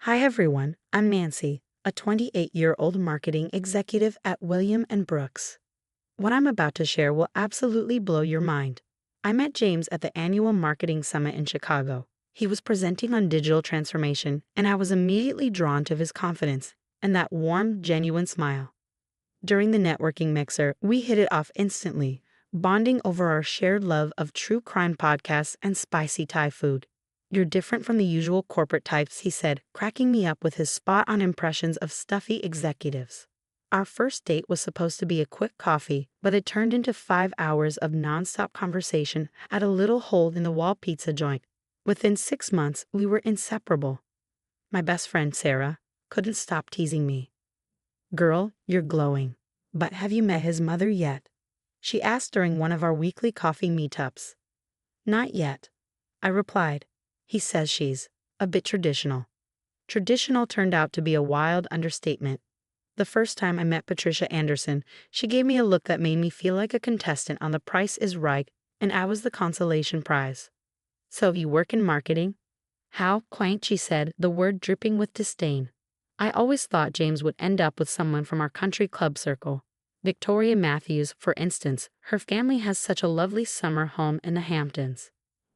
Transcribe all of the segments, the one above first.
Hi everyone, I'm Nancy, a 28-year-old marketing executive at William & Brooks. What I'm about to share will absolutely blow your mind. I met James at the annual marketing summit in Chicago. He was presenting on digital transformation, and I was immediately drawn to his confidence and that warm, genuine smile. During the networking mixer, we hit it off instantly, bonding over our shared love of true crime podcasts and spicy Thai food. "You're different from the usual corporate types," he said, cracking me up with his spot-on impressions of stuffy executives. Our first date was supposed to be a quick coffee, but it turned into 5 hours of nonstop conversation at a little hole-in-the-wall pizza joint. Within 6 months, we were inseparable. My best friend, Sarah, couldn't stop teasing me. "Girl, you're glowing. But have you met his mother yet?" she asked during one of our weekly coffee meetups. "Not yet," I replied. "He says she's a bit traditional." Traditional turned out to be a wild understatement. The first time I met Patricia Anderson, she gave me a look that made me feel like a contestant on The Price is Right, and I was the consolation prize. "So you work in marketing?" "How quaint," she said, the word dripping with disdain. I always thought James would end up with someone from our country club circle. Victoria Matthews, for instance, her family has such a lovely summer home in the Hamptons.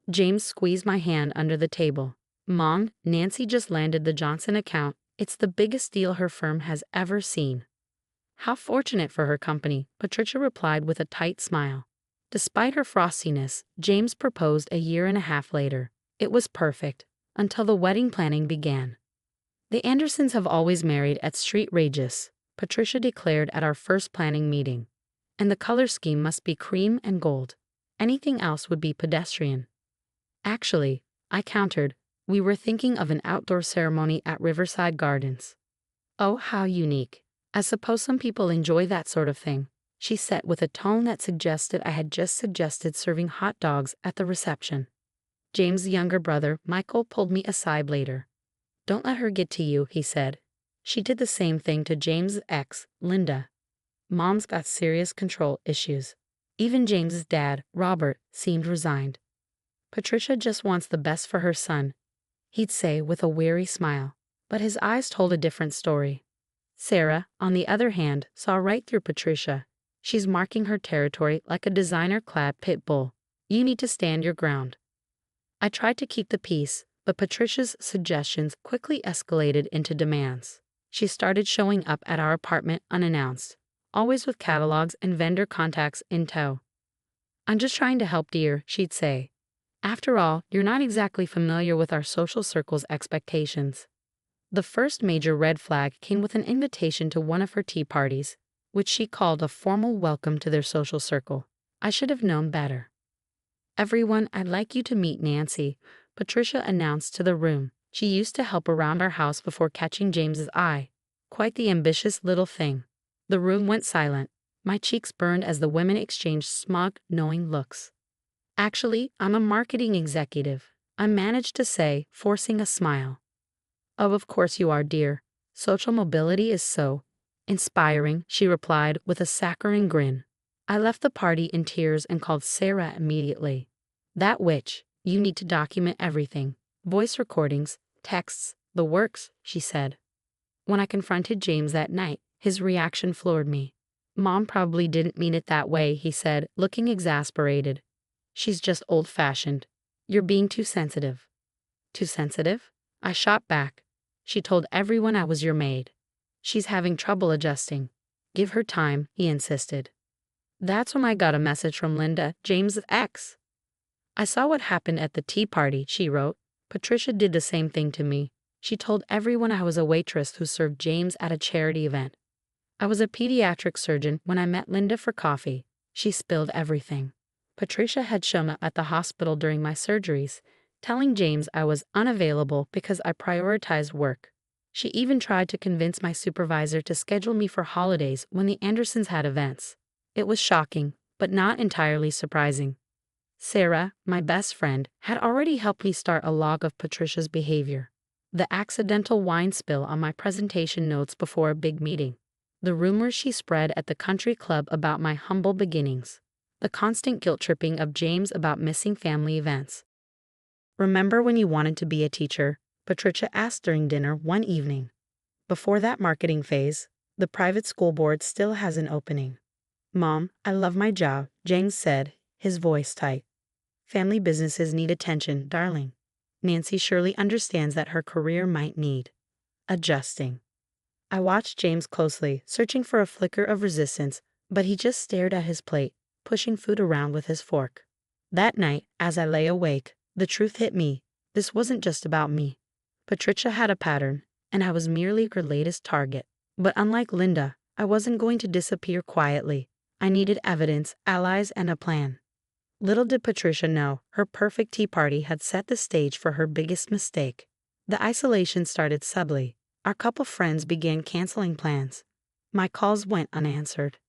James squeezed my hand under the table. "Mom, Nancy just landed the Johnson account. It's the biggest deal her firm has ever seen." "How fortunate for her company," Patricia replied with a tight smile. Despite her frostiness, James proposed a year and a half later. It was perfect, until the wedding planning began. "The Andersons have always married at street rages," Patricia declared at our first planning meeting. "And the color scheme must be cream and gold. Anything else would be pedestrian." "Actually," I countered, "we were thinking of an outdoor ceremony at Riverside Gardens." "Oh, how unique. I suppose some people enjoy that sort of thing," she said with a tone that suggested I had just suggested serving hot dogs at the reception. James' younger brother, Michael, pulled me aside later. "Don't let her get to you," he said. "She did the same thing to James' ex, Linda. Mom's got serious control issues." Even James's dad, Robert, seemed resigned. "Patricia just wants the best for her son," he'd say with a weary smile. But his eyes told a different story. Sarah, on the other hand, saw right through Patricia. "She's marking her territory like a designer-clad pit bull. You need to stand your ground." I tried to keep the peace, but Patricia's suggestions quickly escalated into demands. She started showing up at our apartment unannounced, always with catalogs and vendor contacts in tow. "I'm just trying to help, dear," she'd say. "After all, you're not exactly familiar with our social circle's expectations." The first major red flag came with an invitation to one of her tea parties, which she called a formal welcome to their social circle. I should have known better. "Everyone, I'd like you to meet Nancy," Patricia announced to the room. She used to help around our house before catching James's eye. Quite the ambitious little thing. The room went silent. My cheeks burned as the women exchanged smug, knowing looks. "Actually, I'm a marketing executive," I managed to say, forcing a smile. "Oh, of course you are, dear. Social mobility is so inspiring," she replied with a saccharine grin. I left the party in tears and called Sarah immediately. "That witch, you need to document everything. Voice recordings, texts, the works," she said. When I confronted James that night, his reaction floored me. "Mom probably didn't mean it that way," he said, looking exasperated. "She's just old-fashioned. You're being too sensitive." "Too sensitive?" I shot back. "She told everyone I was your maid. She's having trouble adjusting." "Give her time," he insisted. That's when I got a message from Linda, James' ex. "I saw what happened at the tea party," she wrote. "Patricia did the same thing to me. She told everyone I was a waitress who served James at a charity event. I was a pediatric surgeon when I met Linda for coffee. She spilled everything. Patricia had shown up at the hospital during my surgeries, telling James I was unavailable because I prioritized work. She even tried to convince my supervisor to schedule me for holidays when the Andersons had events. It was shocking, but not entirely surprising. Sarah, my best friend, had already helped me start a log of Patricia's behavior. The accidental wine spill on my presentation notes before a big meeting. The rumors she spread at the country club about my humble beginnings. The constant guilt-tripping of James about missing family events. "Remember when you wanted to be a teacher?" Patricia asked during dinner one evening. Before that marketing phase, the private school board still has an opening. Mom, I love my job, James said, his voice tight. Family businesses need attention, darling. Nancy surely understands that her career might need adjusting. I watched James closely, searching for a flicker of resistance, but he just stared at his plate, pushing food around with his fork. That night, as I lay awake, the truth hit me. This wasn't just about me. Patricia had a pattern, and I was merely her latest target. But unlike Linda, I wasn't going to disappear quietly. I needed evidence, allies, and a plan. Little did Patricia know, her perfect tea party had set the stage for her biggest mistake. The isolation started subtly. Our couple friends began canceling plans. My calls went unanswered.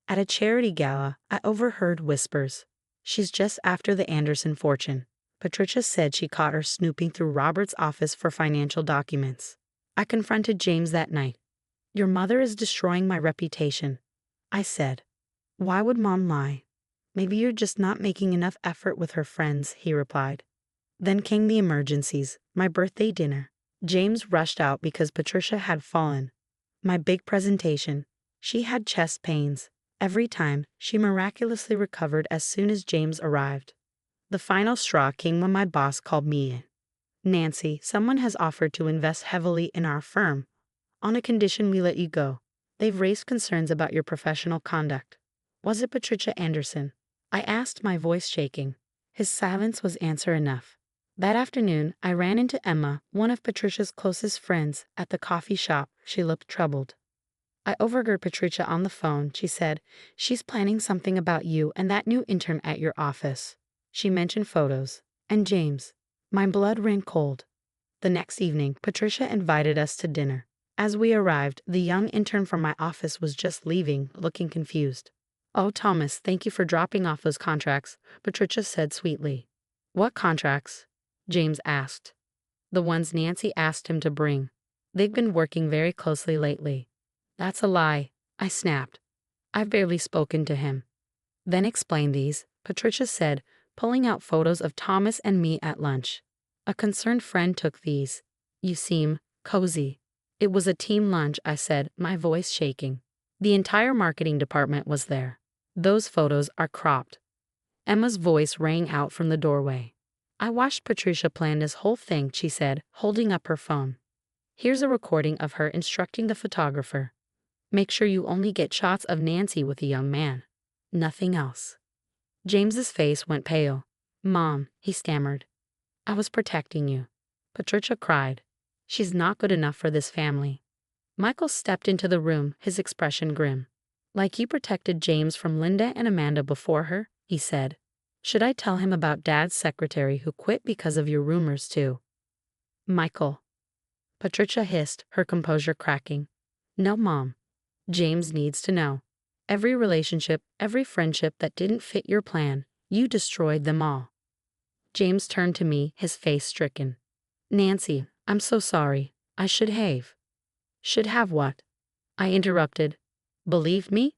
At a charity gala, I overheard whispers. She's just after the Anderson fortune. Patricia said she caught her snooping through Robert's office for financial documents. I confronted James that night. Your mother is destroying my reputation, I said. Why would Mom lie? Maybe you're just not making enough effort with her friends, he replied. Then came the emergencies, my birthday dinner. James rushed out because Patricia had fallen. My big presentation. She had chest pains. Every time, she miraculously recovered as soon as James arrived. The final straw came when my boss called me in. Nancy, someone has offered to invest heavily in our firm, on a condition we let you go. They've raised concerns about your professional conduct. Was it Patricia Anderson? I asked, my voice shaking. His silence was answer enough. That afternoon, I ran into Emma, one of Patricia's closest friends, at the coffee shop. She looked troubled. I overheard Patricia on the phone. She said, she's planning something about you and that new intern at your office. She mentioned photos. And James. My blood ran cold. The next evening, Patricia invited us to dinner. As we arrived, the young intern from my office was just leaving, looking confused. Oh, Thomas, thank you for dropping off those contracts, Patricia said sweetly. What contracts? James asked. The ones Nancy asked him to bring. They've been working very closely lately. That's a lie, I snapped. I've barely spoken to him. Then explain these, Patricia said, pulling out photos of Thomas and me at lunch. A concerned friend took these. You seem cozy. It was a team lunch, I said, my voice shaking. The entire marketing department was there. Those photos are cropped. Emma's voice rang out from the doorway. I watched Patricia plan this whole thing, she said, holding up her phone. Here's a recording of her instructing the photographer. Make sure you only get shots of Nancy with a young man. Nothing else. James's face went pale. Mom, he stammered. I was protecting you. Patricia cried. She's not good enough for this family. Michael stepped into the room, his expression grim. Like you protected James from Linda and Amanda before her, he said. Should I tell him about Dad's secretary who quit because of your rumors too? Michael. Patricia hissed, her composure cracking. No, Mom. James needs to know. Every relationship, every friendship that didn't fit your plan, you destroyed them all. James turned to me, his face stricken. Nancy, I'm so sorry. I should have. Should have what? I interrupted. Believed me?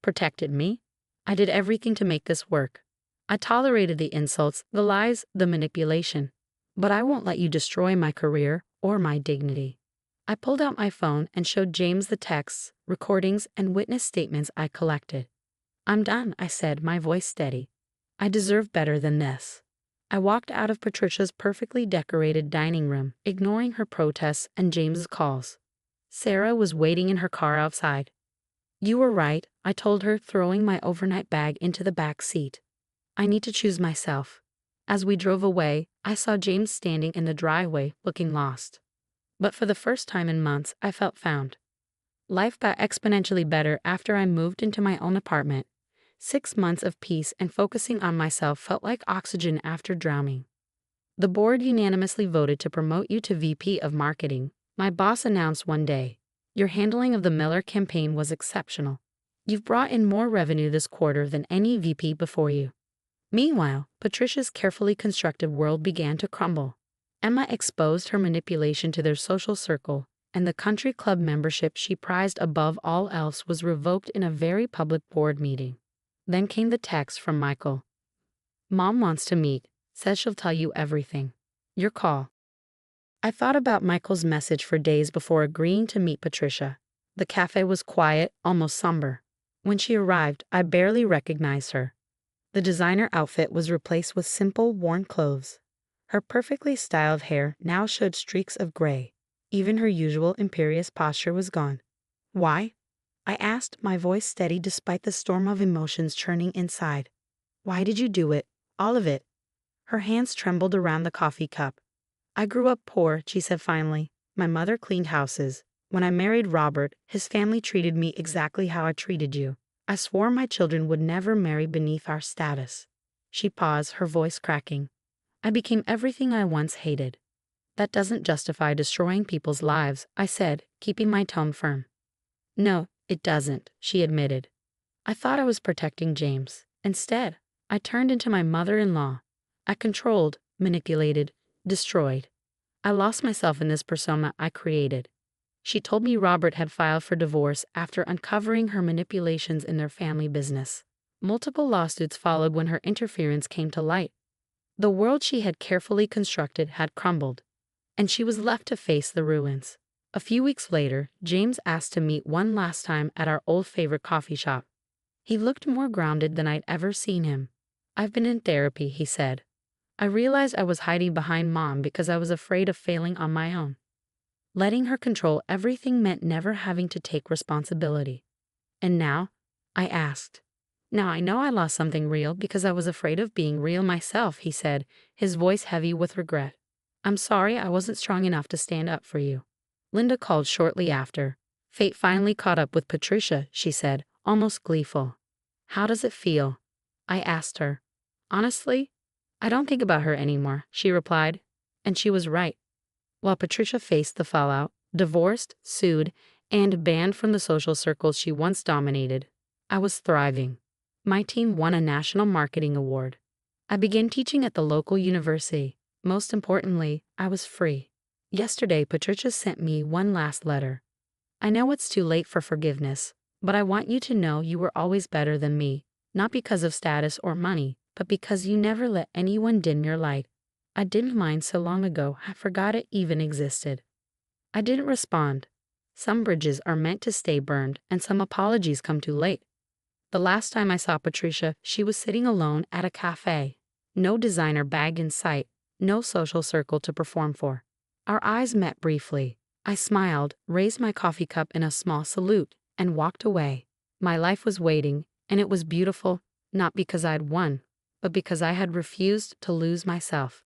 Protected me? I did everything to make this work. I tolerated the insults, the lies, the manipulation. But I won't let you destroy my career or my dignity. I pulled out my phone and showed James the texts, recordings, and witness statements I collected. I'm done, I said, my voice steady. I deserve better than this. I walked out of Patricia's perfectly decorated dining room, ignoring her protests and James's calls. Sarah was waiting in her car outside. You were right, I told her, throwing my overnight bag into the back seat. I need to choose myself. As we drove away, I saw James standing in the driveway, looking lost. But for the first time in months, I felt found. Life got exponentially better after I moved into my own apartment. 6 months of peace and focusing on myself felt like oxygen after drowning. The board unanimously voted to promote you to VP of Marketing. My boss announced one day, your handling of the Miller campaign was exceptional. You've brought in more revenue this quarter than any VP before you. Meanwhile, Patricia's carefully constructed world began to crumble. Emma exposed her manipulation to their social circle, and the country club membership she prized above all else was revoked in a very public board meeting. Then came the text from Michael. Mom wants to meet, says she'll tell you everything. Your call. I thought about Michael's message for days before agreeing to meet Patricia. The cafe was quiet, almost somber. When she arrived, I barely recognized her. The designer outfit was replaced with simple, worn clothes. Her perfectly styled hair now showed streaks of gray. Even her usual imperious posture was gone. "Why?" I asked, my voice steady despite the storm of emotions churning inside. "Why did you do it? All of it?" Her hands trembled around the coffee cup. "I grew up poor," she said finally. "My mother cleaned houses. When I married Robert, his family treated me exactly how I treated you. I swore my children would never marry beneath our status." She paused, her voice cracking. "I became everything I once hated." "That doesn't justify destroying people's lives," I said, keeping my tone firm. "No, it doesn't," she admitted. "I thought I was protecting James. Instead, I turned into my mother-in-law. I controlled, manipulated, destroyed. I lost myself in this persona I created." She told me Robert had filed for divorce after uncovering her manipulations in their family business. Multiple lawsuits followed when her interference came to light. The world she had carefully constructed had crumbled, and she was left to face the ruins. A few weeks later, James asked to meet one last time at our old favorite coffee shop. He looked more grounded than I'd ever seen him. "I've been in therapy," he said. "I realized I was hiding behind Mom because I was afraid of failing on my own. Letting her control everything meant never having to take responsibility." "And now?" I asked. "Now I know I lost something real because I was afraid of being real myself," he said, his voice heavy with regret. "I'm sorry I wasn't strong enough to stand up for you." Linda called shortly after. "Fate finally caught up with Patricia," she said, almost gleeful. "How does it feel?" I asked her. "Honestly, I don't think about her anymore," she replied. And she was right. While Patricia faced the fallout, divorced, sued, and banned from the social circles she once dominated, I was thriving. My team won a national marketing award. I began teaching at the local university. Most importantly, I was free. Yesterday, Patricia sent me one last letter. "I know it's too late for forgiveness, but I want you to know you were always better than me, not because of status or money, but because you never let anyone dim your light. I dimmed mine so long ago I forgot it even existed." I didn't respond. Some bridges are meant to stay burned, and some apologies come too late. The last time I saw Patricia, she was sitting alone at a cafe. No designer bag in sight, no social circle to perform for. Our eyes met briefly. I smiled, raised my coffee cup in a small salute, and walked away. My life was waiting, and it was beautiful, not because I'd won, but because I had refused to lose myself.